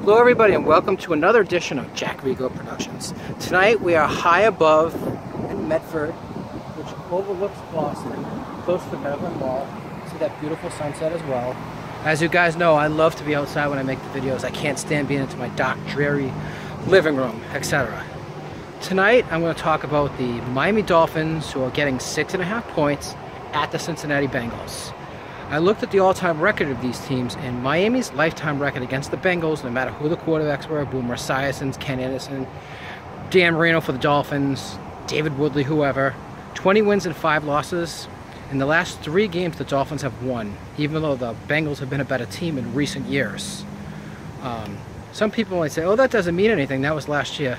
Hello everybody and welcome to another edition of Jack Rigo Productions. Tonight we are high above in Medford, which overlooks Boston, close to the Medford Mall. See that beautiful sunset as well. As you guys know, I love to be outside when I make the videos. I can't stand being into my dark, dreary living room, etc. Tonight I'm going to talk about the Miami Dolphins, who are getting 6.5 points at the Cincinnati Bengals. I looked at the all-time record of these teams, and Miami's lifetime record against the Bengals, no matter who the quarterbacks were, Boomer Esiason, Ken Anderson, Dan Marino for the Dolphins, David Woodley, whoever, 20 wins and 5 losses. In the last 3 games, the Dolphins have won, even though the Bengals have been a better team in recent years. Some people might say, oh, that doesn't mean anything, that was last year.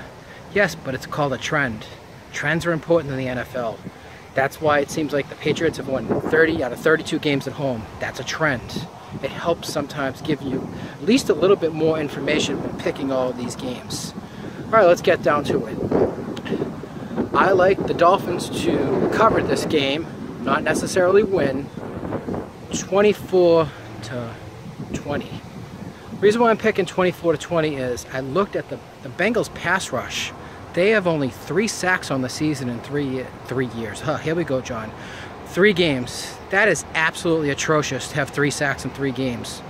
Yes, but it's called a trend. Trends are important in the NFL. That's why it seems like the Patriots have won 30 out of 32 games at home. That's a trend. It helps sometimes give you at least a little bit more information when picking all of these games. All right, let's get down to it. I like the Dolphins to cover this game, not necessarily win, 24-20. The reason why I'm picking 24-20 is I looked at the Bengals pass rush. They have only 3 sacks on the season in 3 years. Huh, here we go, John. 3 games. That is absolutely atrocious to have 3 sacks in 3 games.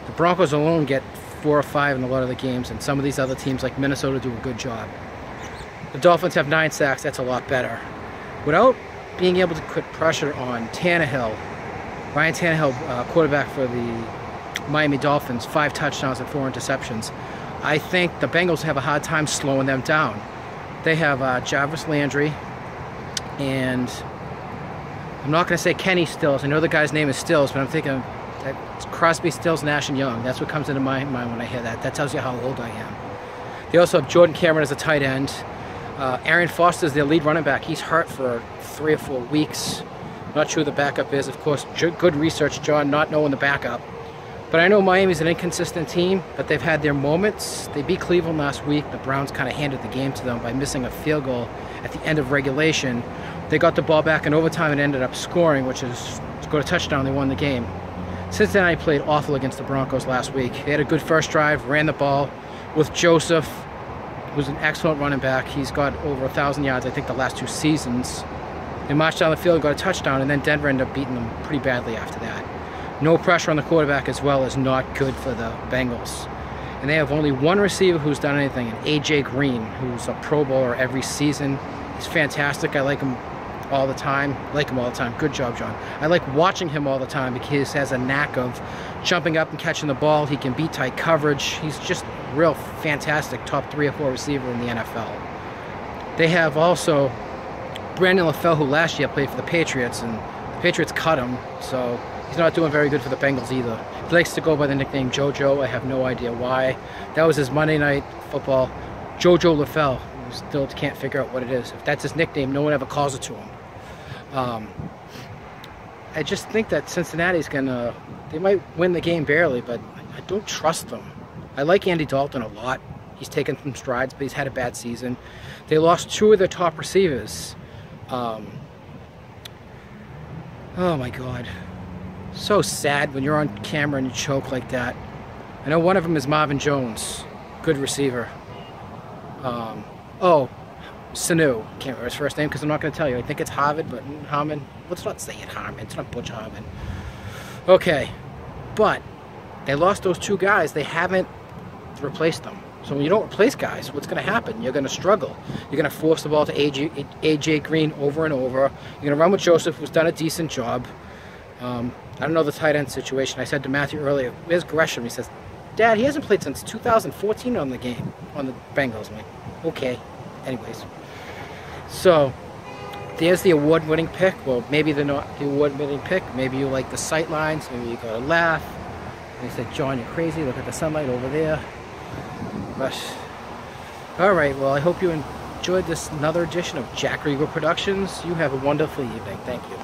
The Broncos alone get 4 or 5 in a lot of the games, and some of these other teams like Minnesota do a good job. The Dolphins have 9 sacks. That's a lot better. Without being able to put pressure on Tannehill, Ryan Tannehill, quarterback for the Miami Dolphins, 5 touchdowns and 4 interceptions. I think the Bengals have a hard time slowing them down. They have Jarvis Landry, and I'm not going to say Kenny Stills. I know the guy's name is Stills, but I'm thinking that it's Crosby, Stills, Nash, and Young. That's what comes into my mind when I hear that. That tells you how old I am. They also have Jordan Cameron as a tight end. Arian Foster is their lead running back. He's hurt for 3 or 4 weeks. Not sure who the backup is. Of course, good research, John, not knowing the backup. But I know Miami's an inconsistent team, but they've had their moments. They beat Cleveland last week. The Browns kind of handed the game to them by missing a field goal at the end of regulation. They got the ball back in overtime and ended up scoring, which is scored a touchdown. They won the game. Cincinnati played awful against the Broncos last week. They had a good first drive, ran the ball with Joseph, who's an excellent running back. He's got over 1,000 yards, I think, the last 2 seasons. They marched down the field, got a touchdown, and then Denver ended up beating them pretty badly after that. No pressure on the quarterback as well is not good for the Bengals. And they have only 1 receiver who's done anything, and A.J. Green, who's a Pro Bowler every season. He's fantastic. I like him all the time. Good job, John. I like watching him all the time because he has a knack of jumping up and catching the ball. He can beat tight coverage. He's just a real fantastic top 3 or 4 receiver in the NFL. They have also Brandon LaFell, who last year played for the Patriots, and the Patriots cut him, so he's not doing very good for the Bengals either. He likes to go by the nickname JoJo. I have no idea why. That was his Monday Night Football. JoJo LaFell. Still can't figure out what it is. If that's his nickname, no one ever calls it to him. I just think that Cincinnati's gonna, they might win the game barely, but I don't trust them. I like Andy Dalton a lot. He's taken some strides, but he's had a bad season. They lost 2 of their top receivers. Oh my God. So sad when you're on camera and you choke like that. I know one of them is Marvin Jones, good receiver. Sanu, can't remember his first name because I'm not going to tell you. I think it's Harvard, but Harmon. Let's not say it Harmon. It's not Butch Harmon. Okay, but they lost those 2 guys. They haven't replaced them. So when you don't replace guys, what's going to happen? You're going to struggle. You're going to force the ball to A.J. Green over and over. You're going to run with Joseph, who's done a decent job. I don't know the tight end situation. I said to Matthew earlier, where's Gresham? He says, Dad, he hasn't played since 2014 on the Bengals. I'm like, okay. Anyways. So, there's the award-winning pick. Well, maybe they're not the award-winning pick. Maybe you like the sight lines. Maybe you got to laugh. And they said, John, you're crazy. Look at the sunlight over there. But, alright, well, I hope you enjoyed this another edition of Jack Rigo Productions. You have a wonderful evening. Thank you.